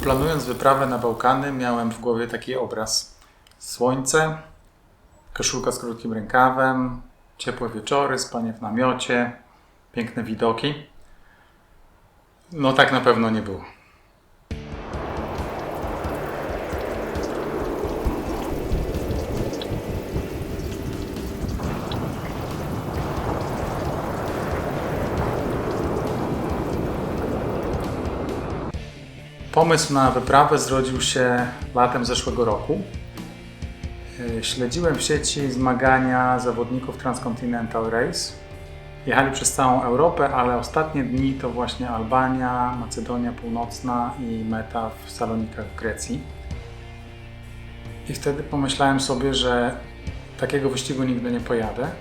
Planując wyprawę na Bałkany, miałem w głowie taki obraz. Słońce, koszulka z krótkim rękawem, ciepłe wieczory, spanie w namiocie, piękne widoki. No tak na pewno nie było. Pomysł na wyprawę zrodził się latem zeszłego roku. Śledziłem w sieci zmagania zawodników Transcontinental Race. Jechali przez całą Europę, ale ostatnie dni to właśnie Albania, Macedonia Północna i meta w Salonikach w Grecji. I wtedy pomyślałem sobie, że takiego wyścigu nigdy nie pojadę,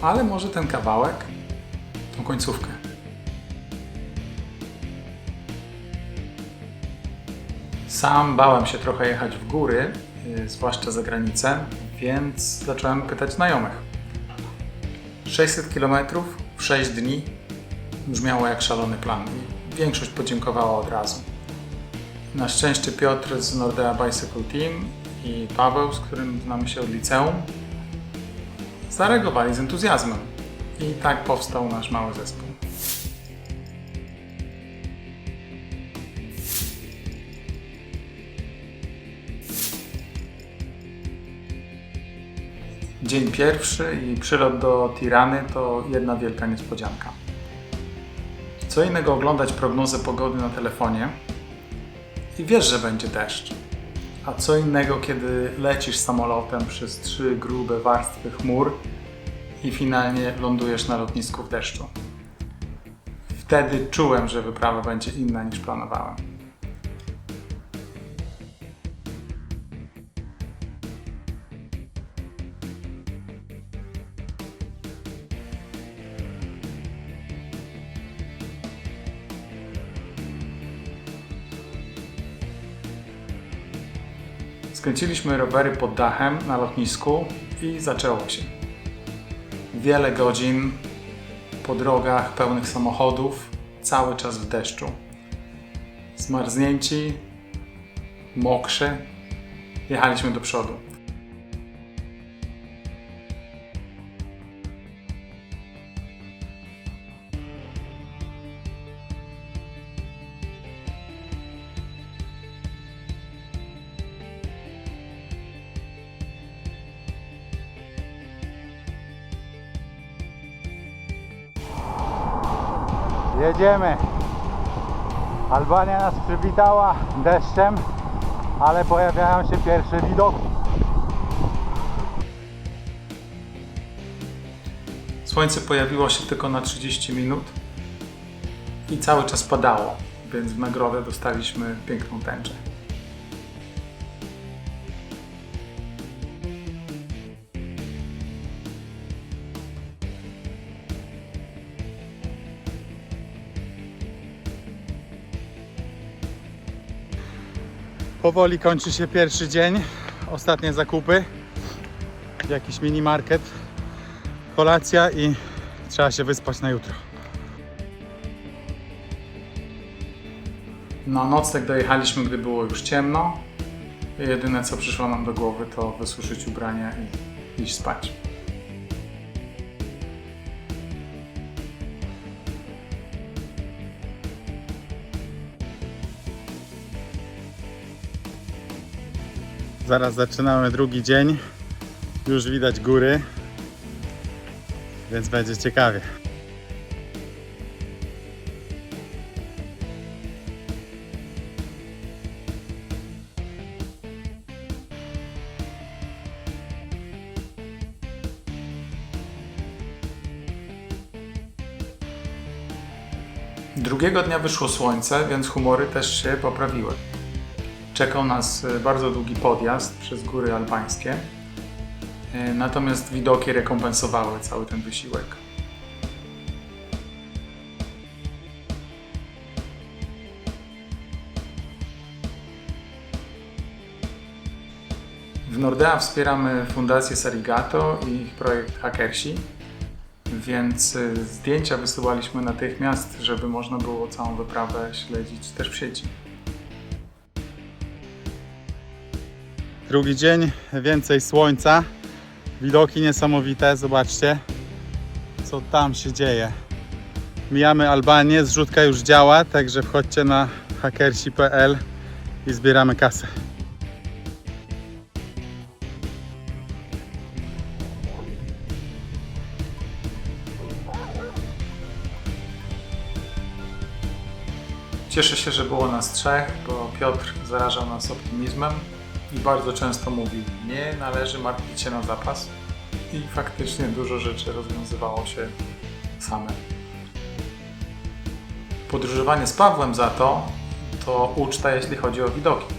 ale może ten kawałek, tą końcówkę. Sam bałem się trochę jechać w góry, zwłaszcza za granicę, więc zacząłem pytać znajomych. 600 km w 6 dni brzmiało jak szalony plan i większość podziękowała od razu. Na szczęście Piotr z Nordea Bicycle Team i Paweł, z którym znamy się od liceum, zareagowali z entuzjazmem i tak powstał nasz mały zespół. Dzień pierwszy i przylot do Tirany to jedna wielka niespodzianka. Co innego oglądać prognozę pogody na telefonie i wiesz, że będzie deszcz. A co innego, kiedy lecisz samolotem przez 3 grube warstwy chmur i finalnie lądujesz na lotnisku w deszczu. Wtedy czułem, że wyprawa będzie inna niż planowałem. Skręciliśmy rowery pod dachem na lotnisku i zaczęło się. Wiele godzin po drogach pełnych samochodów, cały czas w deszczu. Zmarznięci, mokrzy, jechaliśmy do przodu. Jedziemy. Albania nas przywitała deszczem, ale pojawiają się pierwsze widoki. Słońce pojawiło się tylko na 30 minut i cały czas padało, więc w nagrodę dostaliśmy piękną tęczę. Powoli kończy się pierwszy dzień, ostatnie zakupy, jakiś mini market, kolacja i trzeba się wyspać na jutro. Na nocleg dojechaliśmy, gdy było już ciemno. Jedyne co przyszło nam do głowy to wysuszyć ubrania i iść spać. Zaraz zaczynamy drugi dzień, już widać góry, więc będzie ciekawie. Drugiego dnia wyszło słońce, więc humory też się poprawiły. Czekał nas bardzo długi podjazd przez góry albańskie, natomiast widoki rekompensowały cały ten wysiłek. W Nordea wspieramy Fundację Sarigato i ich projekt Hackersi, więc zdjęcia wysyłaliśmy natychmiast, żeby można było całą wyprawę śledzić też w sieci. Drugi dzień, więcej słońca. Widoki niesamowite, zobaczcie, co tam się dzieje. Mijamy Albanię, zrzutka już działa, także wchodźcie na hakersi.pl i zbieramy kasę. Cieszę się, że było nas trzech, bo Piotr zarażał nas optymizmem i bardzo często mówił: nie należy martwić się na zapas. I faktycznie dużo rzeczy rozwiązywało się same. Podróżowanie z Pawłem za to uczta, jeśli chodzi o widoki.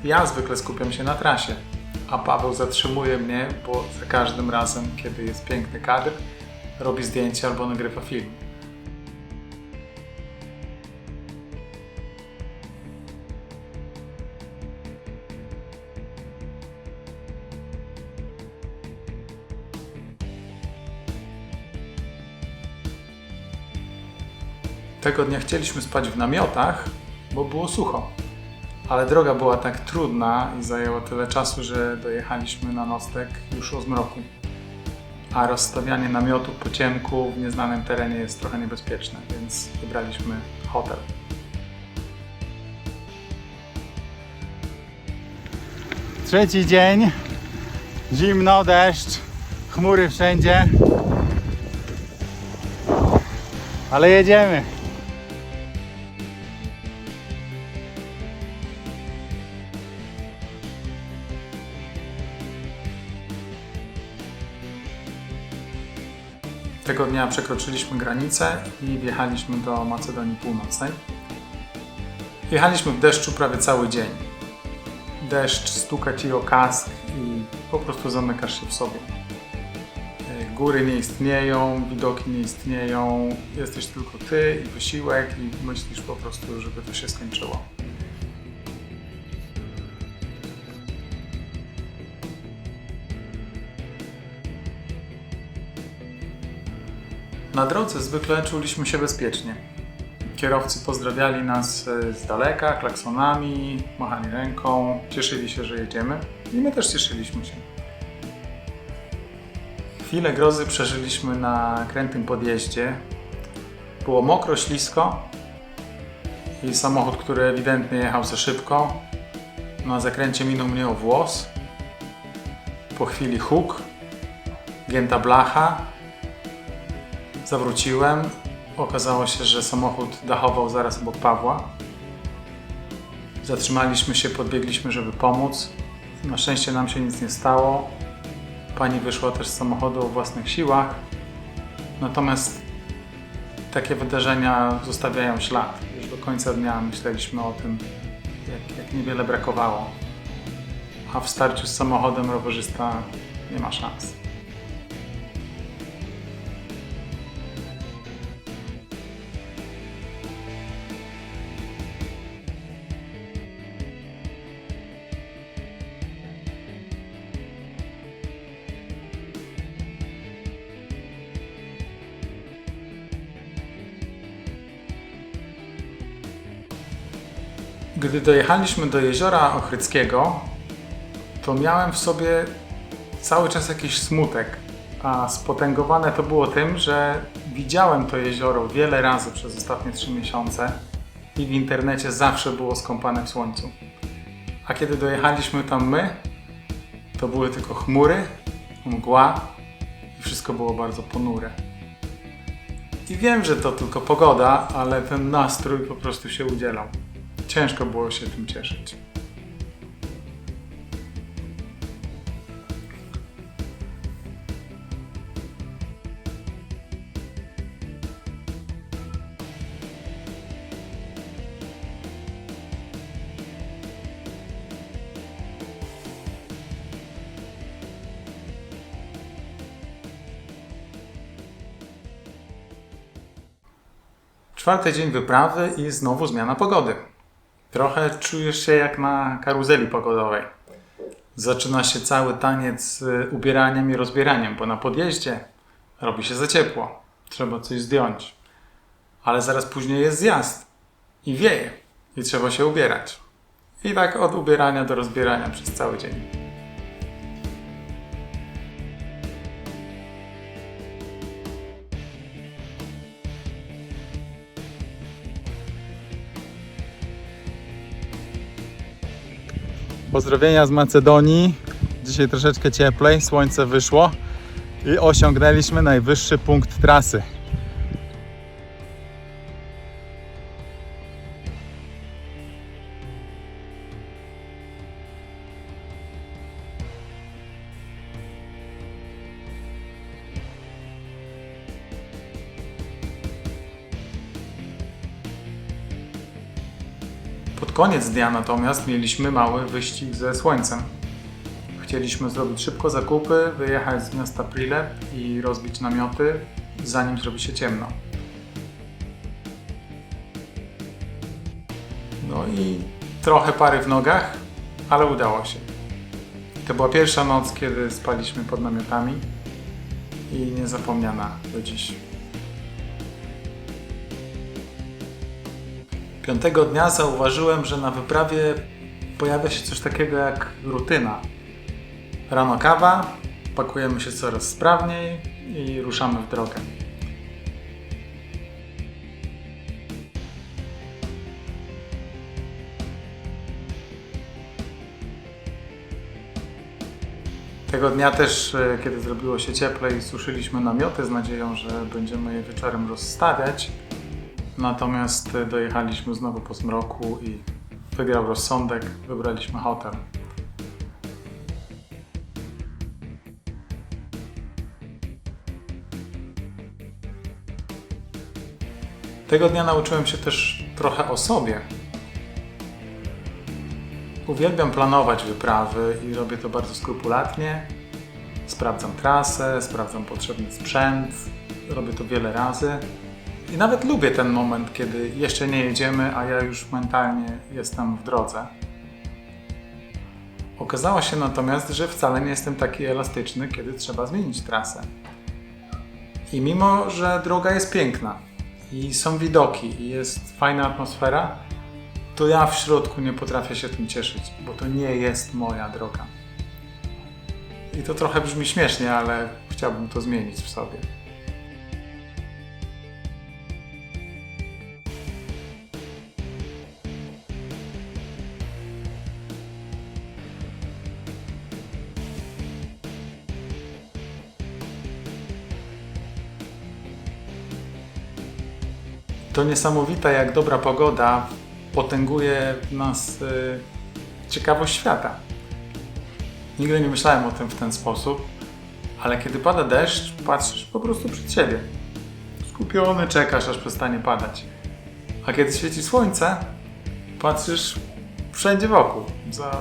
Ja zwykle skupiam się na trasie, a Paweł zatrzymuje mnie, bo za każdym razem, kiedy jest piękny kadr, robi zdjęcie albo nagrywa film. Tego dnia chcieliśmy spać w namiotach, bo było sucho. Ale droga była tak trudna i zajęło tyle czasu, że dojechaliśmy na nocleg już o zmroku. A rozstawianie namiotu po ciemku w nieznanym terenie jest trochę niebezpieczne, więc wybraliśmy hotel. Trzeci dzień, zimno, deszcz, chmury wszędzie, ale jedziemy. Tego dnia przekroczyliśmy granicę i wjechaliśmy do Macedonii Północnej. Jechaliśmy w deszczu prawie cały dzień. Deszcz stuka ci o kask i po prostu zamykasz się w sobie. Góry nie istnieją, widoki nie istnieją, jesteś tylko ty i wysiłek i myślisz po prostu, żeby to się skończyło. Na drodze zwykle czuliśmy się bezpiecznie. Kierowcy pozdrawiali nas z daleka, klaksonami, machali ręką, cieszyli się, że jedziemy i my też cieszyliśmy się. Chwilę grozy przeżyliśmy na krętym podjeździe. Było mokro, ślisko i samochód, który ewidentnie jechał za szybko, na zakręcie minął mnie o włos. Po chwili huk, gięta blacha. Zawróciłem. Okazało się, że samochód dachował zaraz obok Pawła. Zatrzymaliśmy się, podbiegliśmy, żeby pomóc. Na szczęście nam się nic nie stało. Pani wyszła też z samochodu o własnych siłach. Natomiast takie wydarzenia zostawiają ślad. Już do końca dnia myśleliśmy o tym, jak niewiele brakowało. A w starciu z samochodem rowerzysta nie ma szans. Gdy dojechaliśmy do jeziora Ochryckiego, to miałem w sobie cały czas jakiś smutek, a spotęgowane to było tym, że widziałem to jezioro wiele razy przez ostatnie 3 miesiące i w internecie zawsze było skąpane w słońcu. A kiedy dojechaliśmy tam my, to były tylko chmury, mgła i wszystko było bardzo ponure. I wiem, że to tylko pogoda, ale ten nastrój po prostu się udzielał. Ciężko było się tym cieszyć. Czwarty dzień wyprawy i znowu zmiana pogody. Trochę czujesz się jak na karuzeli pogodowej. Zaczyna się cały taniec z ubieraniem i rozbieraniem, bo na podjeździe robi się za ciepło. Trzeba coś zdjąć. Ale zaraz później jest zjazd i wieje i trzeba się ubierać. I tak od ubierania do rozbierania przez cały dzień. Pozdrowienia z Macedonii. Dzisiaj troszeczkę cieplej, słońce wyszło i osiągnęliśmy najwyższy punkt trasy. Pod koniec dnia natomiast mieliśmy mały wyścig ze słońcem. Chcieliśmy zrobić szybko zakupy, wyjechać z miasta Prilep i rozbić namioty, zanim zrobi się ciemno. No i trochę pary w nogach, ale udało się. To była pierwsza noc, kiedy spaliśmy pod namiotami i niezapomniana do dziś. Piątego dnia zauważyłem, że na wyprawie pojawia się coś takiego jak rutyna. Rano kawa, pakujemy się coraz sprawniej i ruszamy w drogę. Tego dnia też, kiedy zrobiło się cieplej, suszyliśmy namioty z nadzieją, że będziemy je wieczorem rozstawiać. Natomiast dojechaliśmy znowu po zmroku i wygrał rozsądek, wybraliśmy hotel. Tego dnia nauczyłem się też trochę o sobie. Uwielbiam planować wyprawy i robię to bardzo skrupulatnie. Sprawdzam trasę, sprawdzam potrzebny sprzęt, robię to wiele razy. I nawet lubię ten moment, kiedy jeszcze nie jedziemy, a ja już mentalnie jestem w drodze. Okazało się natomiast, że wcale nie jestem taki elastyczny, kiedy trzeba zmienić trasę. I mimo, że droga jest piękna i są widoki i jest fajna atmosfera, to ja w środku nie potrafię się tym cieszyć, bo to nie jest moja droga. I to trochę brzmi śmiesznie, ale chciałbym to zmienić w sobie. To niesamowite, jak dobra pogoda potęguje w nas ciekawość świata. Nigdy nie myślałem o tym w ten sposób, ale kiedy pada deszcz, patrzysz po prostu przed siebie. Skupiony, czekasz, aż przestanie padać. A kiedy świeci słońce, patrzysz wszędzie wokół.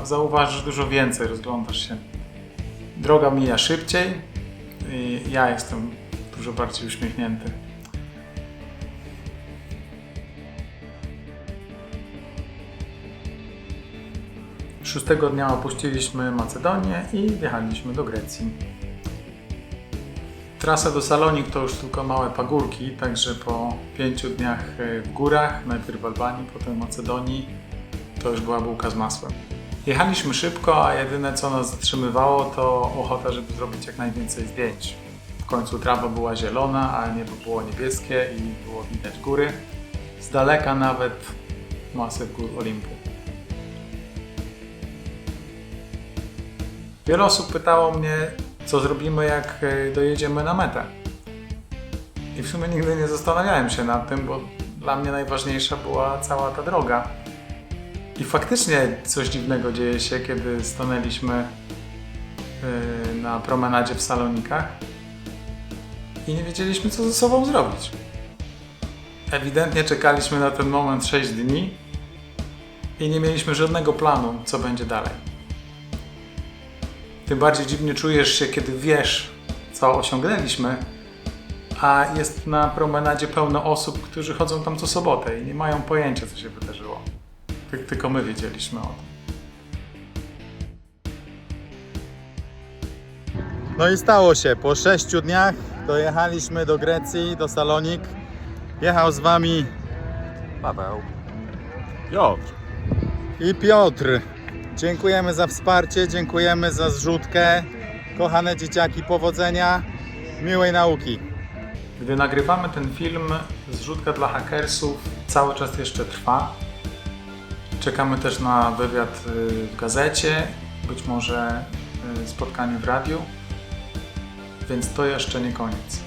Zauważysz dużo więcej, rozglądasz się. Droga mija szybciej i ja jestem dużo bardziej uśmiechnięty. Szóstego dnia opuściliśmy Macedonię i wjechaliśmy do Grecji. Trasa do Salonik to już tylko małe pagórki, także po 5 dniach w górach, najpierw w Albanii, potem w Macedonii, to już była bułka z masłem. Jechaliśmy szybko, a jedyne co nas zatrzymywało to ochota, żeby zrobić jak najwięcej zdjęć. W końcu trawa była zielona, a niebo było niebieskie i było widać góry. Z daleka nawet masyw gór Olimpu. Wiele osób pytało mnie, co zrobimy, jak dojedziemy na metę. I w sumie nigdy nie zastanawiałem się nad tym, bo dla mnie najważniejsza była cała ta droga. I faktycznie coś dziwnego dzieje się, kiedy stanęliśmy na promenadzie w Salonikach i nie wiedzieliśmy, co ze sobą zrobić. Ewidentnie czekaliśmy na ten moment 6 dni i nie mieliśmy żadnego planu, co będzie dalej. Tym bardziej dziwnie czujesz się, kiedy wiesz, co osiągnęliśmy, a jest na promenadzie pełno osób, którzy chodzą tam co sobotę i nie mają pojęcia, co się wydarzyło. Tylko my wiedzieliśmy o tym. No i stało się. Po 6 dniach dojechaliśmy do Grecji, do Salonik. Jechał z wami Paweł. Piotr. i Piotr. Dziękujemy za wsparcie, dziękujemy za zrzutkę. Kochane dzieciaki, powodzenia, miłej nauki. Gdy nagrywamy ten film, zrzutka dla hakersów cały czas jeszcze trwa. Czekamy też na wywiad w gazecie, być może spotkanie w radiu, więc to jeszcze nie koniec.